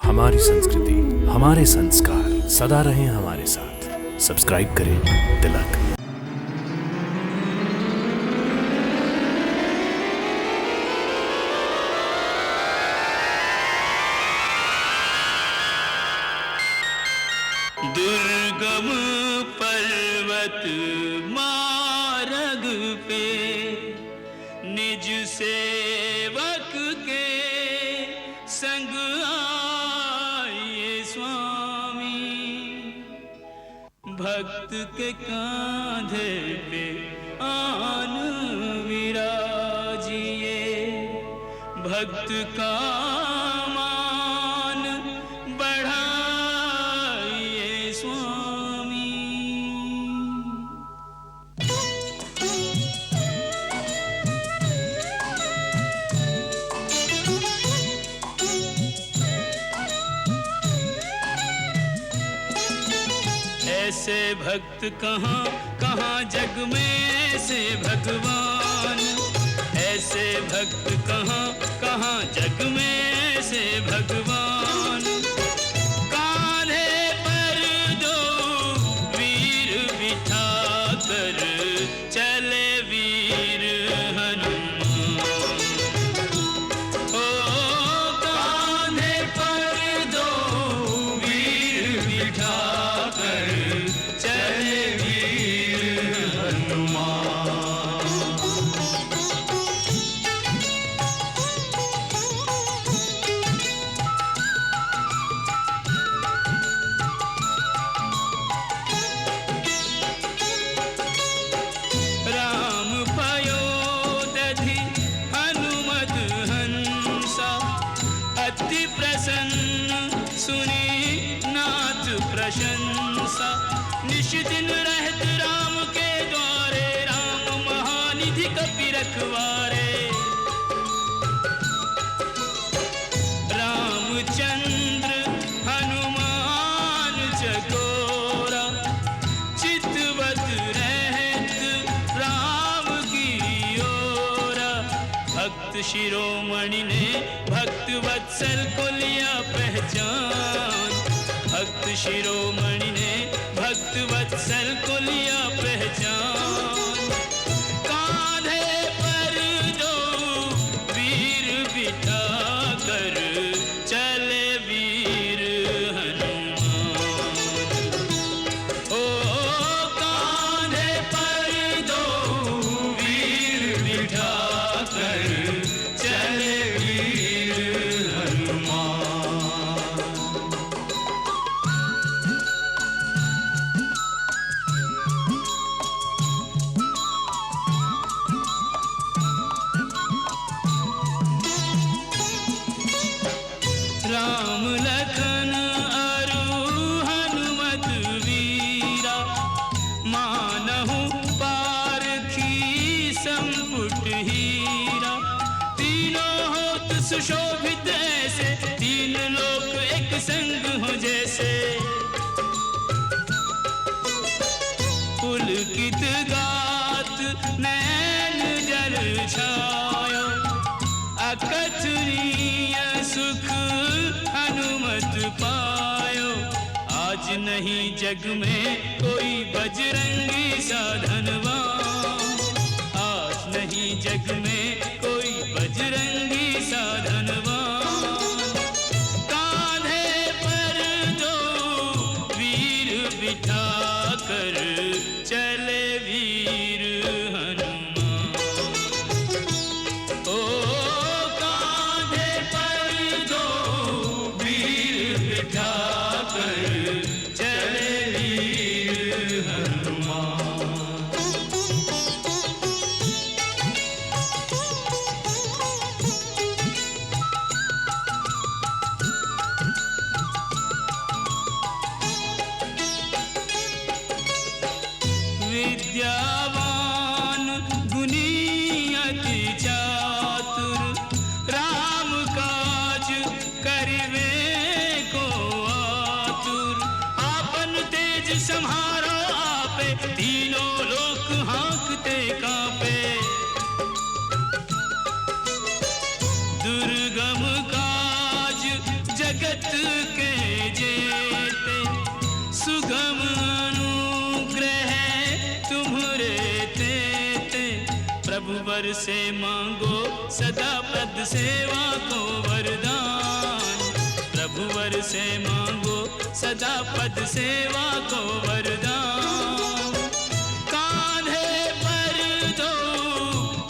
हमारी संस्कृति, हमारे संस्कार सदा रहें हमारे साथ। सब्सक्राइब करें तिलक। दुर्गम पर्वत मार्ग पे निज सेवक के संग आए स्वामी, भक्त के कांधे पे आन विराजिए, भक्त का मान बढ़ाइए स्वामी। ऐसे भक्त कहाँ कहाँ जग में, ऐसे भगवान, ऐसे भक्त कहाँ कहाँ जग में, ऐसे भगवान। कान्हे पर दो वीर बिठा कर चले वीर हनुमान। ओ कान्हे पर दो वीर बिठा कर चले वीर हनुमान। राम पयोदधि हनुमत हंसा, अति प्रसन्न सुनी नाथ प्रशंसा। निश दिन रहत राम के द्वारे, राम महानिधि कपि रखवारे। रामचंद्र हनुमान चकोरा, चितवत रहत राम की ओरा। भक्त शिरोमणि ने भक्त वत्सल को लिया पहचान, भक्त शिरोमणि ने भक्त वत्सल को लिया पहचान। कांधे पर दो वीर बिठा कर चले वीर हनुमान। ओ कांधे पर दो वीर बिठा कर चले वीर हनुमान। राम लखन अरु हनुमत वीरा, मानहु पारखी संपुट हीरा। तीनों होत सुशोभित ऐसे, तीन लोक एक संग हो जैसे। पुलकित गात नैन जल छायो, अकथनीय सुख हनुमत पायो। आज नहीं जग में कोई बजरंगी साधनवान, आज नहीं जग में कोई बजरंगी साधनवान। कांधे पर दो वीर बिठा कर चले वीर हनुमान। ओ कांधे पर दो वीर बिठा कर चले वीर हनुमान। विद्यावान गुणी अति चातुर, राम काज करिवे को आतुर। आपन तेज सम्हारो आपे, तीनों लोक हाँकते कांपे। दुर्गम काज जगत के जेते सुगम अनुग्रह तुम्हरे तेते। प्रभुवर से मांगो सदा पद सेवा को वरदान। प्रभुवर से मांगो सदा पद सेवा को वरदान। कांधे पर दो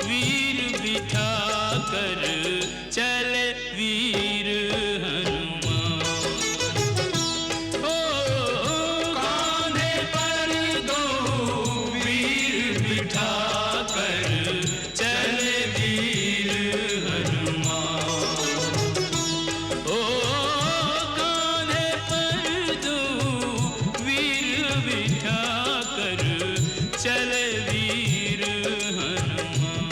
वीर बिठा कर चले वीर हनुमान। ओ कांधे पर दो वीर बिठा कर चले वीर हनुमान। ओ कांधे पर दो वीर बिठा कर चले वीर हनुमान।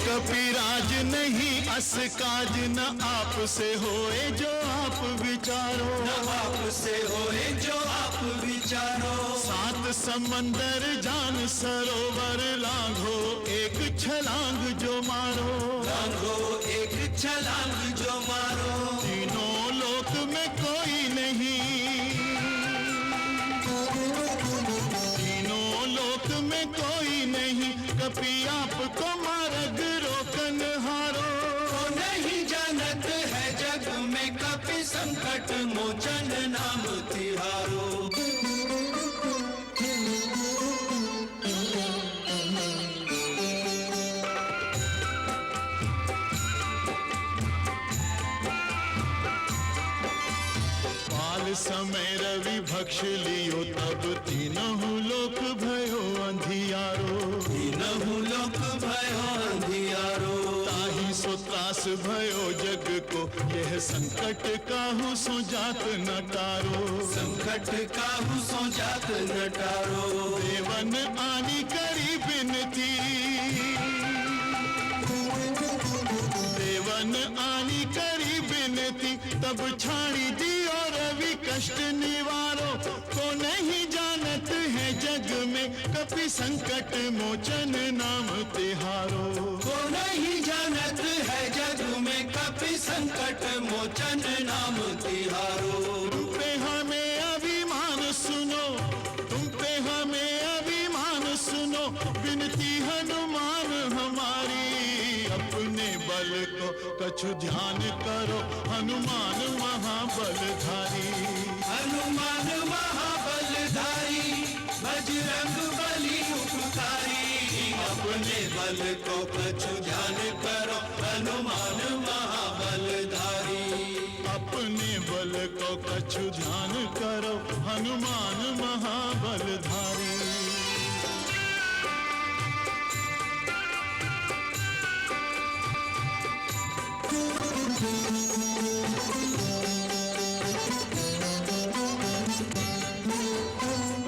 कपिराज नहीं अस काज न आप से होए जो आप विचारो। न आप से होए जो आप विचारो। सात समंदर जान सरोवर लांघो एक छलांग जो मारो। लांघो एक छलांग जो मारो। तीनों लोक में कोई नहीं, तीनों लोक में कोई नहीं, कपि आपको मार्ग रोकन हारो। तो नहीं जानत है जग में कपि संकट मोचन नाम तिहारो। पाल समय रवि भक्ष लियो तब तीनहु लोक भयो अंधियारो। तीनहु लोक भयो अंधियारो। ताहि सो त्रास भयो जग को यह संकट काहू सो जात न टारो। संकट काहू सो जात न टारो। देवन आनी करी बिनती, देवन आनी करी बिनती, तब छाड़ी दियो रवि कष्ट निवारो। को नहीं जानत है जग में कपि संकट मोचन नाम तिहारो। को नहीं जानत है जग में कपि संकट मोचन नाम तिहारो। तुम पे हमें अभिमान सुनो, तुम पे हमें अभिमान सुनो, बिनती हनुमान हमारी। अपने बल को कछु ध्यान करो, हनुमान महाबलधारी। हनुमान महाबलधारी बजरंग बली उपकारी। अपने बल को कछु ध्यान करो, हनुमान महाबलधारी। अपने बल को कछु ध्यान करो, हनुमान महाबलधारी।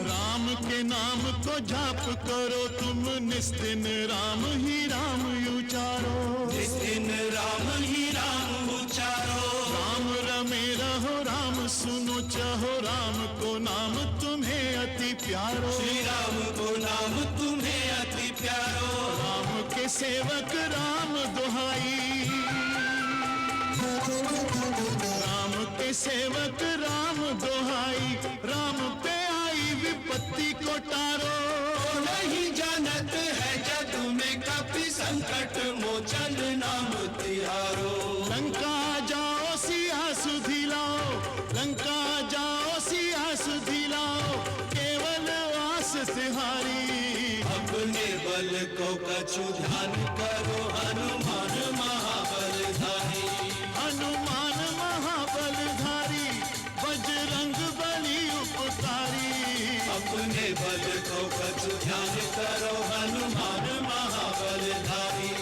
राम के नाम को जाप करो तुम निस्दिन, राम ही राम उचारो। जिस दिन राम ही राम उचारो। राम रमे रहो, राम सुनो चाहो, राम को नाम तुम्हें अति प्यारो। श्री राम को नाम तुम्हें अति प्यारो। राम के सेवक राम दुहाई, राम के सेवक राम दुहाई, राम पे आई विपत्ति को टारो। तो नहीं जानत है जग में कपि संकट मोचन नाम तिहारो। लंका जाओ सिया सुधि लाओ, लंका जाओ सिया सुधि लाओ, केवल आस तिहारी। अपने बल को कछु ध्यान करो, हनुमान महाबलधारी। हनुमान महाबलधारी बजरंग बली उपकारी। अपने बल को कछु ध्यान करो, हनुमान महाबलधारी।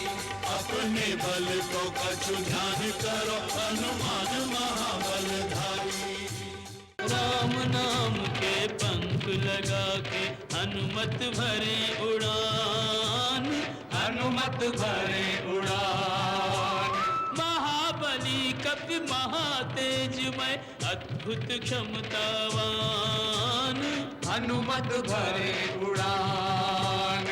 अपने बल को कछु ध्यान करो, हनुमान महाबलधारी। राम नाम के पंख लगा के हनुमत भरे उड़ान। हनुमत भरे उड़ान। महाबली कपि महातेजमय अद्भुत क्षमतावान। हनुमत भरे उड़ान।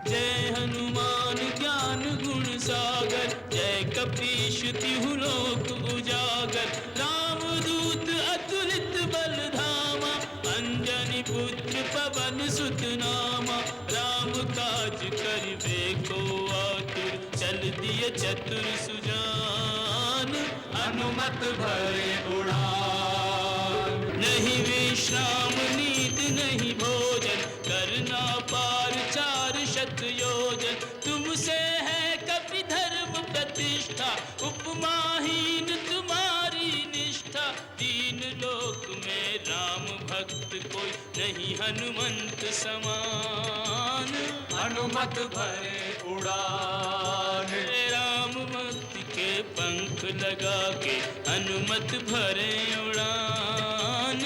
जय हनुमान ज्ञान गुण सागर, जय कपीश तिहु लोक उजागर, रामदूत अतुलित बल धामा, अंजनी पुत्र पवन सुत नामा, राम काज करिबे को आतुर, चल दिए चतुर सुजान, हनुमत भरे उड़ान। नहीं विश्राम नींद नहीं भोजन, करना पार 4 शत योजन, तुमसे है कपि धर्म प्रतिष्ठा, उपमाहीन तुम्हारी निष्ठा, 3 लोक में राम भक्त कोई नहीं हनुमंत समान, हनुमत भरे उड़ान। राम भक्ति के पंख लगा के हनुमत भरे उड़ान,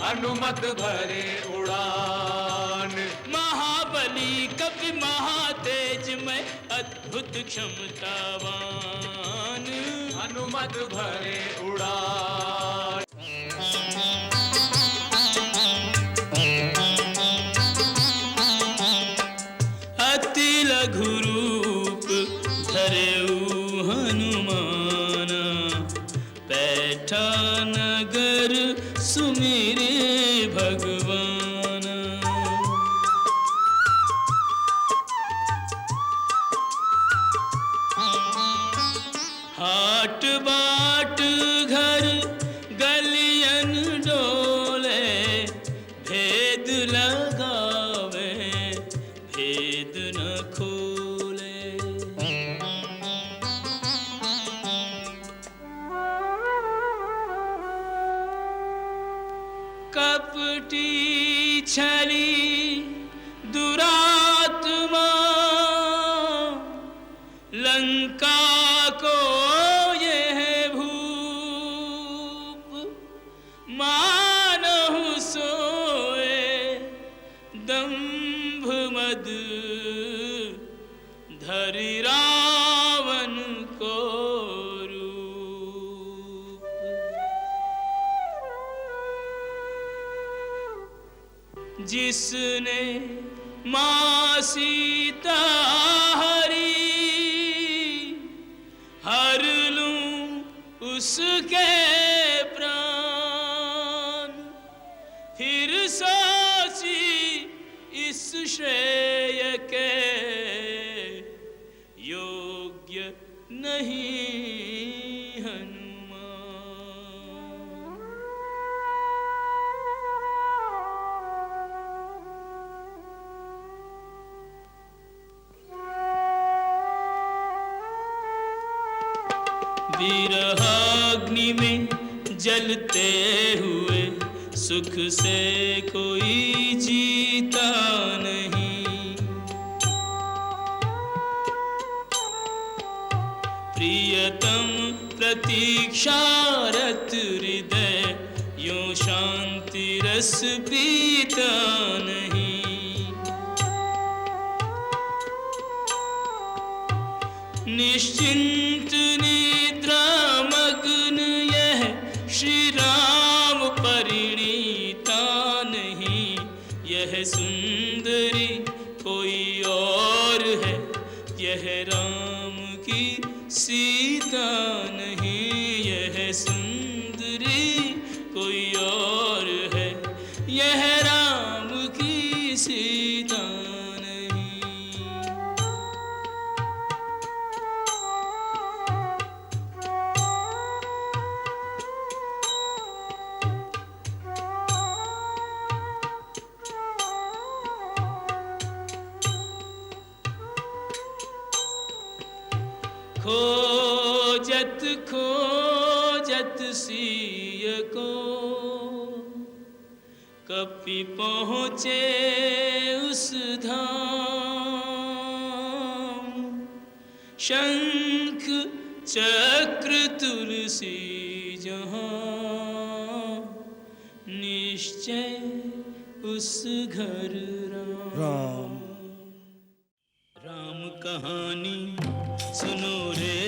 हनुमत भरे उड़ान। महाबली कपि महातेजमय, अद्भुत क्षमतावान, हनुमत भरे उड़ान। अति लघु रूप धरेउ हनुमाना, बैठा नगर सुमिरे भगवाना। हाट बाट घर गलियन डोले, भेद लगावे भेद न खोले। कपटी छली दुरात्मा, लंका को यह भूप, मानहु सोए दंभ मद, धरि रावण को रूप। जिसने मां सीता हरी, हर लूं उसके प्राण, फिर सोची इस श्रेय के योग्य नहीं हनुमान। विरहाग्नि में जलते हुए सुख से कोई जीता नहीं, प्रियतम प्रतीक्षारत हृदय यूं शांति रस पीता नहीं। निश्चिंत निद्रा मग्न यह श्री राम परिणीता नहीं, यह सुंदरी कोई और है, यह राम की सीता नहीं, यह सुंदरी कोई और है, यह राम की सीता नहीं। खोजत खोजत सिय को कपि पहुँचे उस धाम, शंख चक्र तुलसी जहाँ, निश्चय उस घर राम। राम कहानी सुनो रे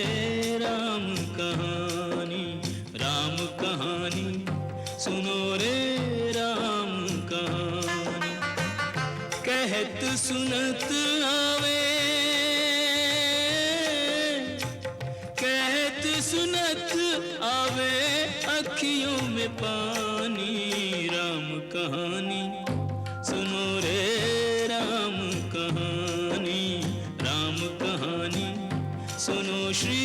राम कहानी, राम कहानी सुनो रे राम कहानी। कहत सुनत आवे सुनत आवे अखियों में पानी। राम कहानी सुनो रे राम कहानी, राम कहानी सुनो श्री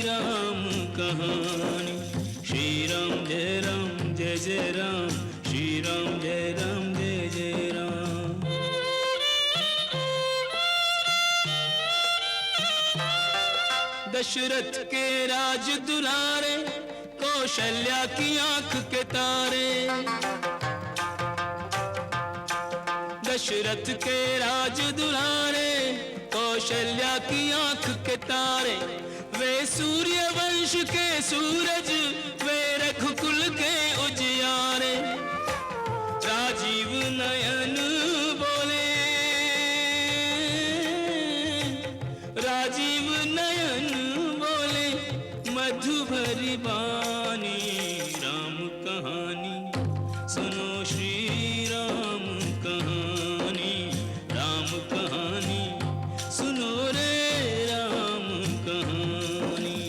राम कहानी। श्री राम जय राम, श्री राम जय जय राम। दशरथ के राज दुलारे, कौशल्या की आंख के तारे। दशरथ के राज दुलारे, कौशल्या की आंख के तारे। वे सूर्य वंश के सूरज, वे रघुकुल के उजियारे। राजीव नयन बोले, राजीव नयन बोले, मधु भरी वाणी। राम कहानी सुनो श्री राम कहानी, राम कहानी सुनो रे राम कहानी।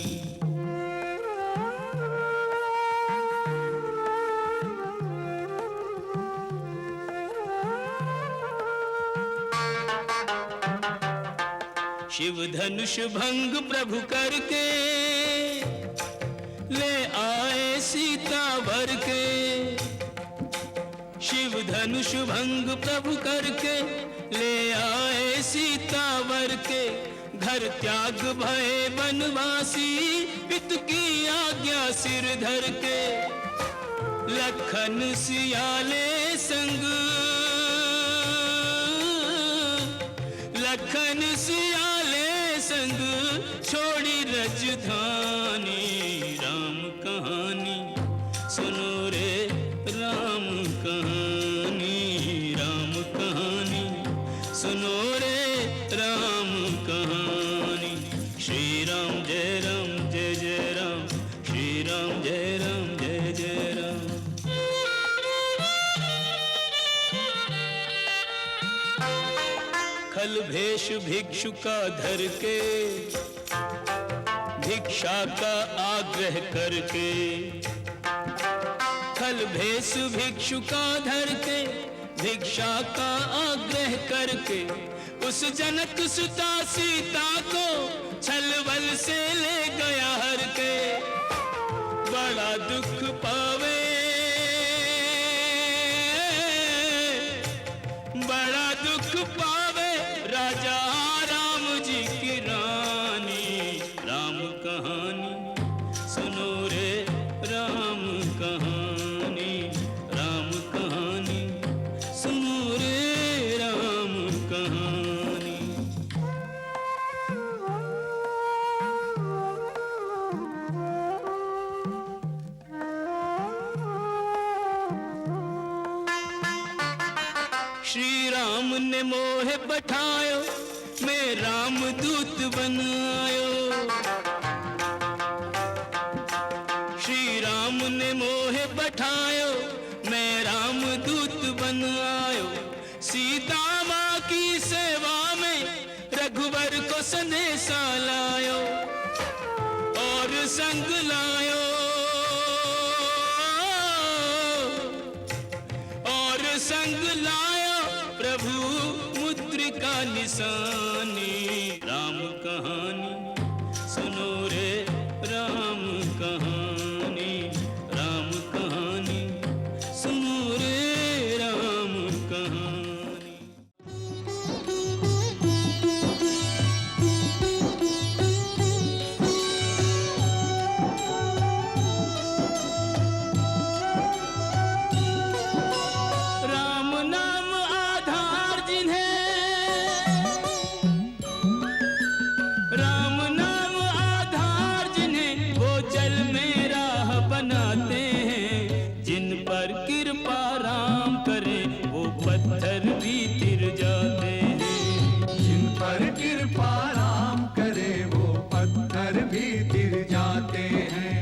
शिव धनुष भंग प्रभु करके, ले आए सीता वर के। शिव धनुष भंग प्रभु करके, ले आए सीता वर के। घर त्याग भये वनवासी, पित की आज्ञा सिर धर के। लखन सियाले संग, लखन सियाले संग, छोड़ी रजधानी। राम कहानी सुनो रे राम कहानी, राम कहानी सुनो रे राम कहानी। श्री राम जय राम, श्री राम जय जय राम। खल भेष भिक्षु का धर के, भिक्षा का आग्रह करके। खल भेष भिक्षु का धर के, भिक्षा का आग्रह करके। उस जनक सुता सीता को, छलबल से ले गया हर के। बड़ा दुख पावे, बड़ा दुख पावे राजा राम जी की रानी। राम कहानी सुनो रे राम कहानी, राम कहानी सुनो रे राम कहानी। श्री राम ने मोह पठायो, मैं राम दूत बनायो। श्री राम ने मोह पठायो, मैं राम दूत बनायो। सीता माँ की सेवा में, रघुवर को संदेशा लायो। और संग लायो, और संग लायो प्रभु मुद्रिका निशानी। राम कहानी सुनो रे राम कहानी, राम कहानी सुनो रे राम कहानी। राम नाम आधार जिन्हें, राम नाम आधार जिन्हें, वो जल में राह बनाते हैं। जिन पर कृपा राम करे, वो पत्थर भी तिर जाते हैं। जिन पर कृपा राम करे, वो पत्थर भी तिर जाते हैं।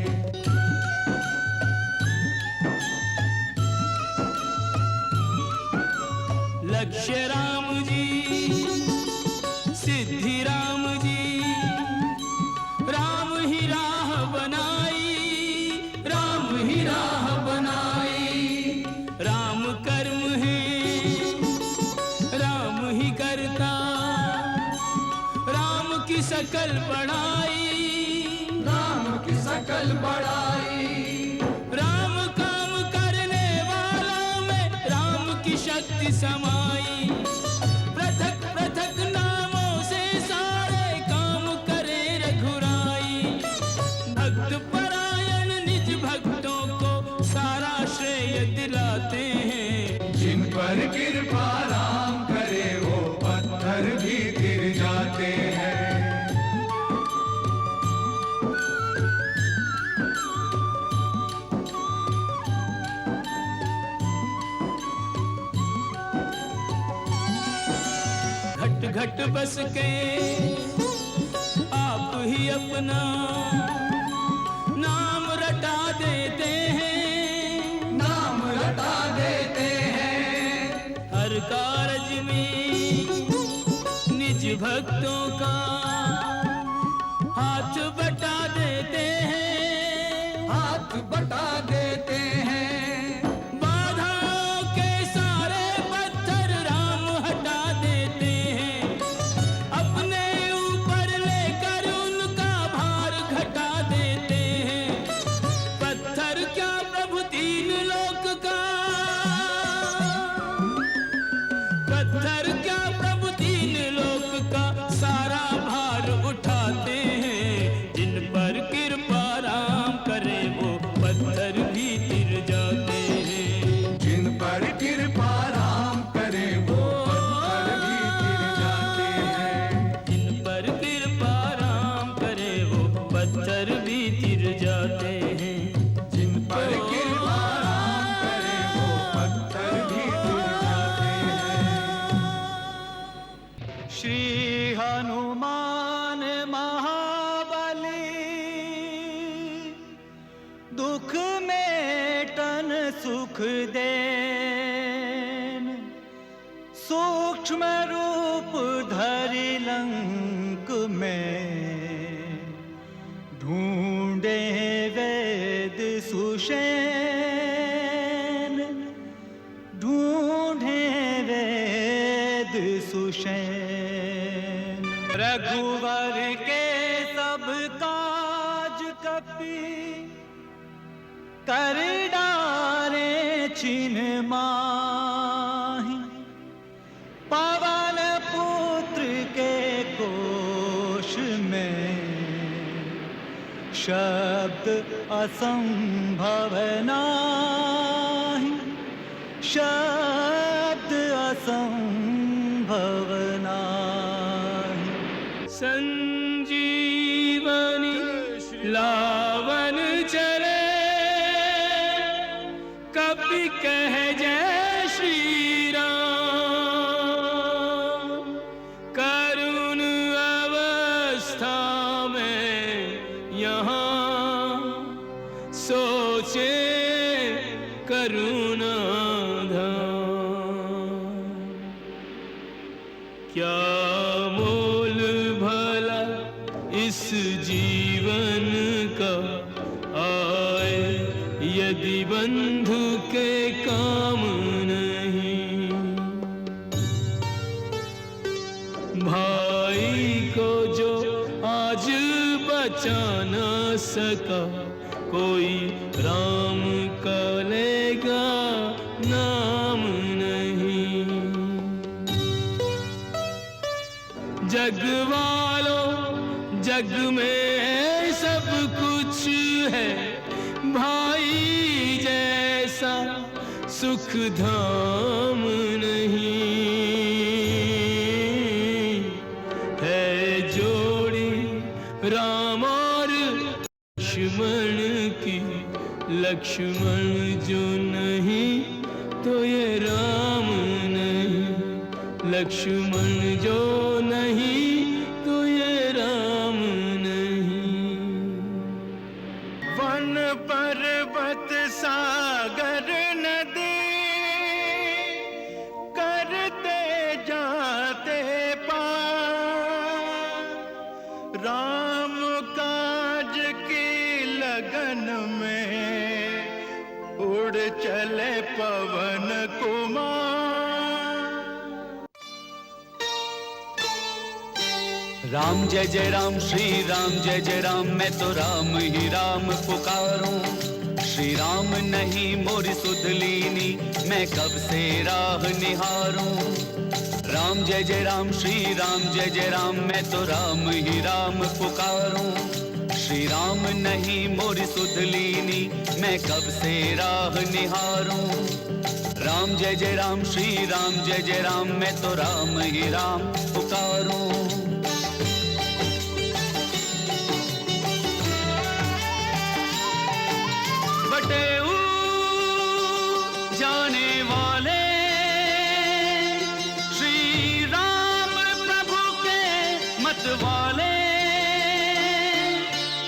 लक्ष्य राम जी, सिद्धि राम जी, राम ही राह बना की सकल बड़ाई। राम काम करने वालों में राम की शक्ति समाई। पृथक पृथक नामों से सारे काम करे रघुराई। भक्त परायण निज भक्तों को सारा श्रेय दिलाते हैं। जिन पर कृपा राम करे वो पत्थर भी गिर जाते हैं। घट घट बस के आप ही अपना नाम रटा देते हैं। नाम रटा देते हैं। हर कारज में निज भक्तों का हाथ बटा देते हैं। हाथ बटा देते हैं। बाधाओं के सारे पत्थर राम हटा देते हैं। अपने ऊपर लेकर उनका भार घटा देते हैं। पत्थर क्या प्रभु तीन लोक का, पत्थर क्या प्रभु तीन लोक का सारा भार उठाते हैं। जिन पर कृपा राम करे वो पत्थर भी गिर जाते हैं। जिन पर कृपा राम करे वो पत्थर भी गिर जाते हैं। जिन पर कृपा राम करे वो पत्थर भी गिर जाते हैं। जिन पर कृपा राम करे वो पत्थर भी गिर जाते हैं। श्री हनुमान महाबली दुख मेटन सुख देन। सूक्ष्म रूप धरि लंक में ढूंढे वेद सुषेण। ढूंढे वेद सुषेण। रघुवर के सब काज कपि कर डारे छिन माहि। पवन पुत्र के कोश में शब्द असंभव नाहि। शब्द असंभव नाहि। संजीवनी लावन चले कपि कह जय श्री राम। करुण अवस्था में यहाँ सोचे करुणा धाम। क्या मोल भला इस जीवन का आए यदि बंधु के काम नहीं। भाई को जो आज बचा न सका कोई राम का लेगा नाम नहीं। जग वालों जग में सब कुछ है भाई जैसा सुख धाम नहीं। है जोड़ी राम और लक्ष्मण की, लक्ष्मण जो नहीं तो ये राम नहीं। लक्ष्मण जो नहीं तो ये राम नहीं। वन पर्वत सागर नदी करते जाते पार। राम काज की लगन में उड़ चले पवन कुमार। राम जय राम श्री राम जय राम, मैं तो राम ही राम पुकारूं। श्री राम नहीं मोरी सुध लीनी, मैं कब से राह निहारूं। राम जय राम श्री राम जय राम, मैं तो राम ही राम पुकारूं। श्री राम नहीं मोरी सुध लीनी, मैं कब से राह निहारूं। राम जय राम श्री राम जय राम, मैं तो राम ही राम पुकारूं। बटेऊ जाने वाले श्री राम प्रभु के मत वाले,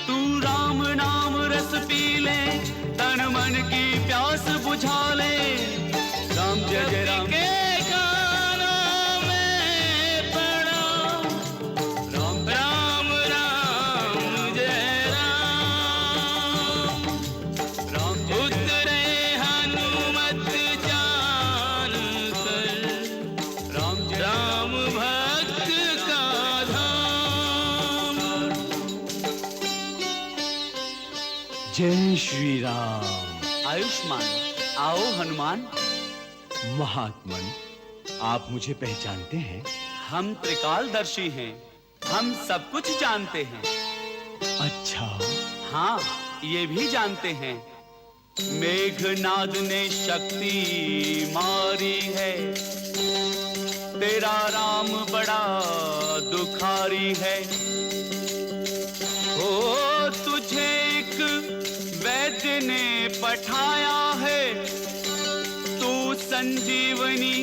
तू राम नाम रस पी ले, तन मन की प्यास बुझा ले। राम जय राम के गानों में पड़ा, राम राम राम जय राम। राम उतरे हनुमत जान कर, राम भक्त का धाम। जय श्री राम। आयुष्मान, आओ हनुमान। महात्मन, आप मुझे पहचानते हैं? हम त्रिकालदर्शी हैं, हम सब कुछ जानते हैं। अच्छा, हाँ, ये भी जानते हैं। मेघनाद ने शक्ति मारी है, तेरा राम बड़ा दुखारी है। ओ तुझे एक वैद्य ने पठाया है, तू संजीवनी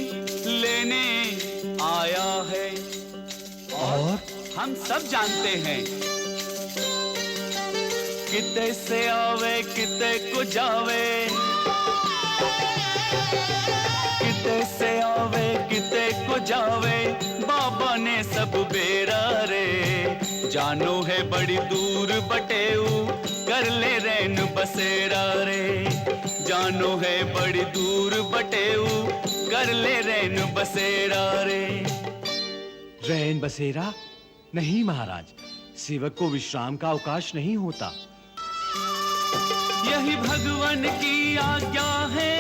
लेने आया है। और हम सब जानते हैं, किते से आवे किते को जावे, किते से आवे किते को जावे, बाबा ने सब बेरा रे। जानो है बड़ी दूर बटेऊ, कर ले रैन बसेरा रे। जानो है बड़ी दूर बटेऊ, कर ले रैन बसेरा रे। रैन बसेरा? नहीं महाराज, सेवक को विश्राम का अवकाश नहीं होता। यही भगवान की आज्ञा है,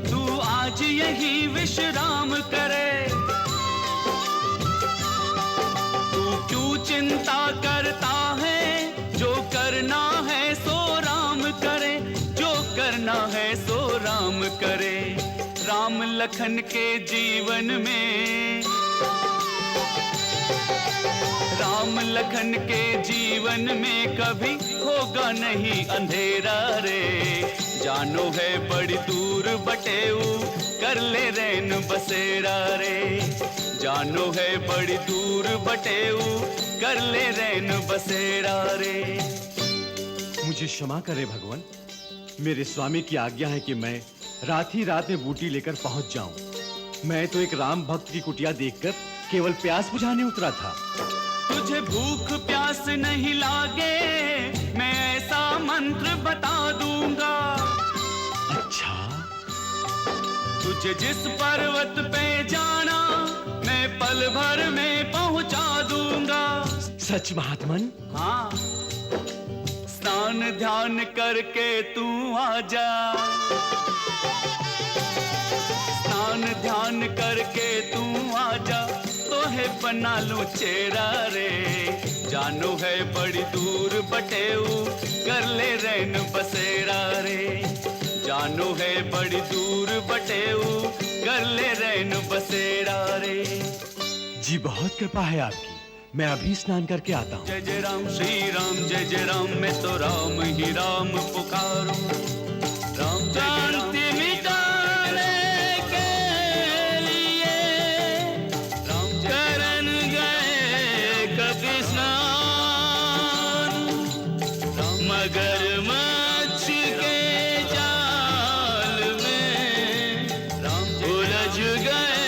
तू आज यही विश्राम करे। तू क्यों चिंता करता है, जो करना है सो राम करे, जो करना है सो राम करे। राम लखन के जीवन में, राम लखन के जीवन में कभी होगा नहीं अंधेरा रे। जानो है बड़ी दूर बटेऊ, कर ले रैन बसेरा रे। जानो है बड़ी दूर बटेऊ, कर ले रैन बसेरा रे। मुझे क्षमा करे भगवान, मेरे स्वामी की आज्ञा है कि मैं रात ही रात में बूटी लेकर पहुंच जाऊं। मैं तो एक राम भक्त की कुटिया देखकर केवल प्यास बुझाने उतरा था। तुझे भूख प्यास नहीं लागे, मैं ऐसा मंत्र बता दूंगा। अच्छा, तुझे जिस पर्वत पे जाना, मैं पल भर में पहुंचा दूंगा। सच महात्मन? हाँ, स्नान ध्यान करके तू आजा। स्नान ध्यान करके तू आजा, तो है बना लूं चेहरा रे। जानो है बड़ी दूर बटेऊ, कर ले रैन बसेरा रे। जानो है बड़ी दूर बटेऊ, कर ले रैन बसेरा रे। जी बहुत कृपा है आपकी, मैं अभी स्नान करके आता हूँ। जय जय राम श्री राम जय राम, मैं तो राम ही राम पुकारूं। राम शांति मिटाने के लिए राम करन गए कभी स्नान। मगरमच्छ के जाल में उलझ गए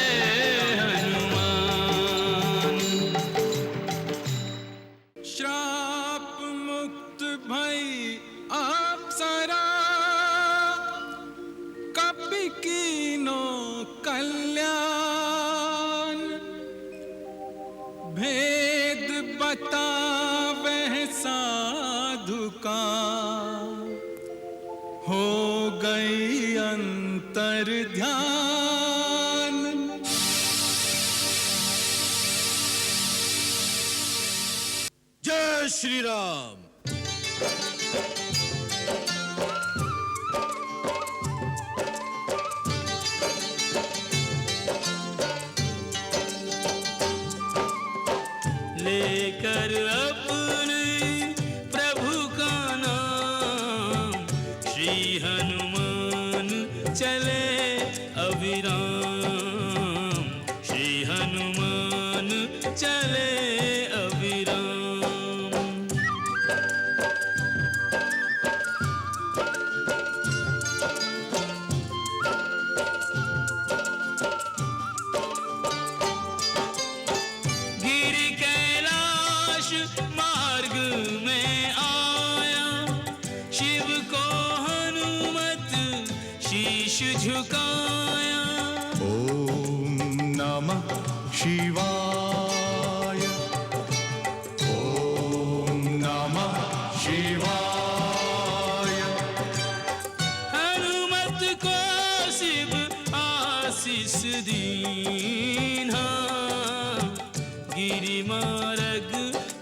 हनुमान। श्राप मुक्त भई अप्सरा, कपि कीनो कल्याण। भेद दुकान हो गई अंतर ध्यान। जय श्री राम। लेकर अपने प्रभु का नाम श्री हनुमान चले अविराम, श्री हनुमान चले अविराम। गिरि कैलाश मार्ग में आया, शिव को हनुमत शीश झुकाया। ओम नमः शिवाय, ओम नमः शिवाय। हनुमत को शिव आशीष दीन्हा, गिरि मार्ग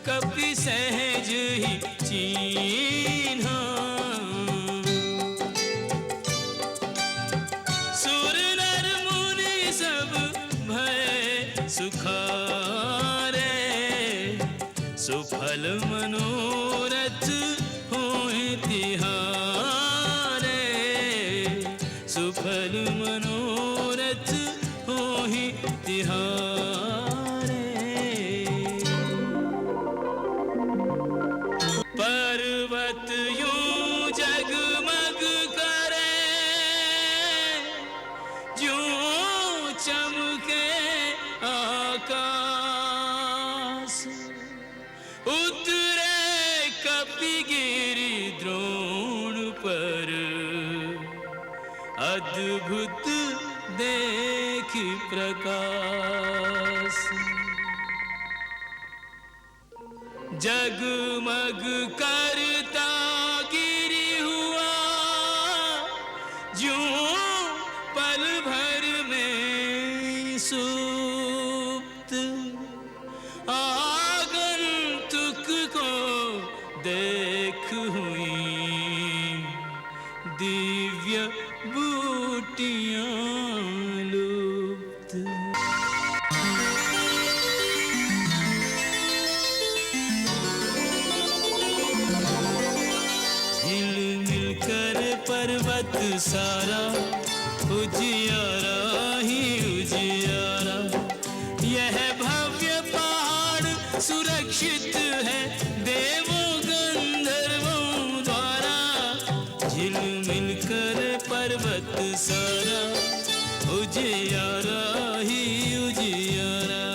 कपि सहज ही चीन्हा। सुर नर मुनि सब भय सुखारे, सुफल मनोरथ होए तिहारे, सुफल मनोरथ होए तिहारे। पर्वत यूं जगमग करे, यूं चमके आकाश। उतरे कपिगिरि द्रोण पर, अद्भुत देख प्रकाश। जगमग करता गिरि हुआ, यूं पल भर में सुप्त। आगंतुक को देख हुई दिव्य बूटियां लुप्त। झिलमिल कर पर्वत सारा, उजियारा ही उजियारा। यह भव्य पहाड़ सुरक्षित है देवों गंधर्वों द्वारा। झिलमिल कर पर्वत सारा, उजियारा ही उजियारा।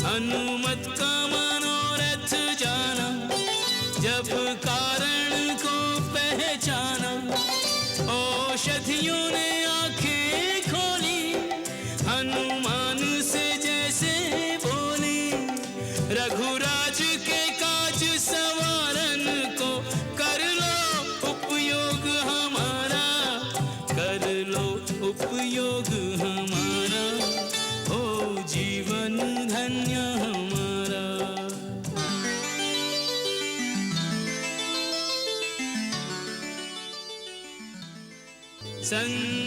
हनुमत का मनोरथ जाना, जब कारण को पहचाना। औषधियों ने आंखें खोली, हनुमान से जैसे बोली। रघुराज के काज संवारन को कर लो उपयोग हमारा, कर लो उपयोग हमारा। हो जीवन धन्य हमारा।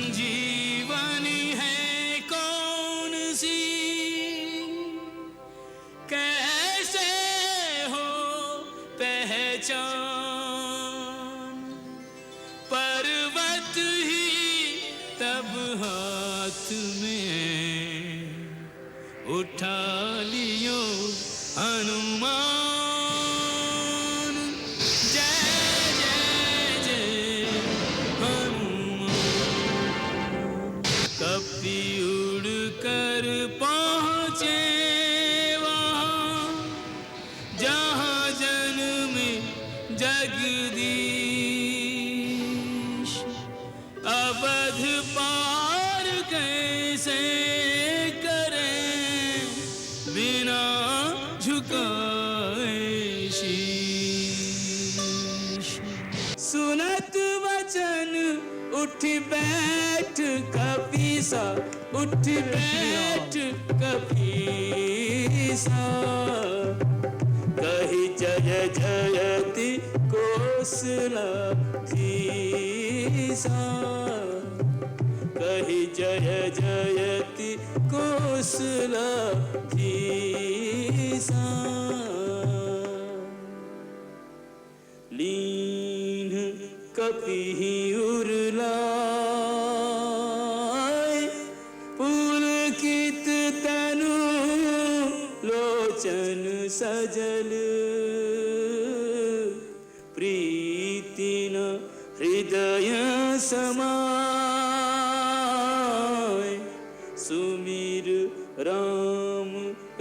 संजीवनी है कौन सी, कैसे हो पहचान। पर्वत ही तब हाथ में उठा लियो हनुमान। जय जय जय हनुमान। कपि उड़ कर पहुँचे वहाँ, जहाँ जन्मे जगदीश। अवध पार कैसे उठ बैठ कपीसा, उठ बैठ कपीसा। कही जय जयति कौशलाधीसा, कही जय जयति कौशलाधीसा। लीन कपि उरलाय, पुलकित तनु लोचन सजल। प्रीति न हृदय समाय, सुमिर राम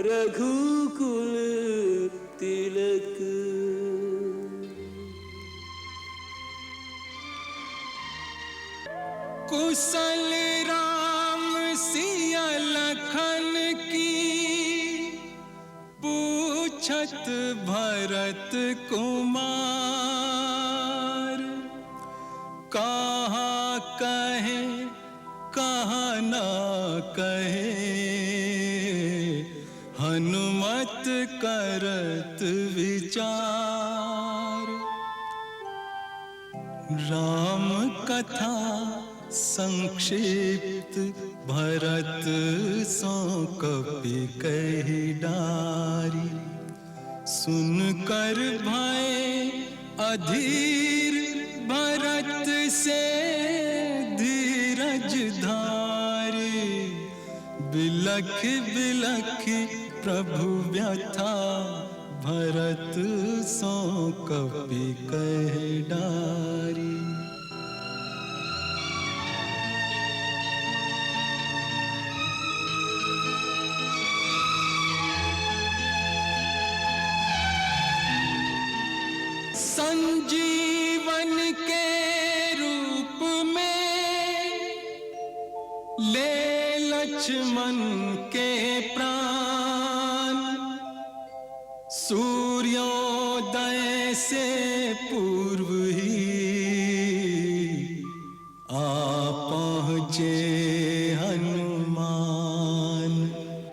रघुकुल तिलक। कुशल राम सिया लखन की, पूछत भरत कुमार। कहाँ कहे कहाँ ना कहे, हनुमत करत विचार। राम कथा संक्षिप्त भरत सो कपि कहि डारी। सुनकर भय अधीर भरत से धीरज धारी। बिलख बिलख प्रभु व्यथा, भरत सो कपि कहि डारी। संजीवन के रूप में ले लक्ष्मण के प्राण। सूर्योदय से पूर्व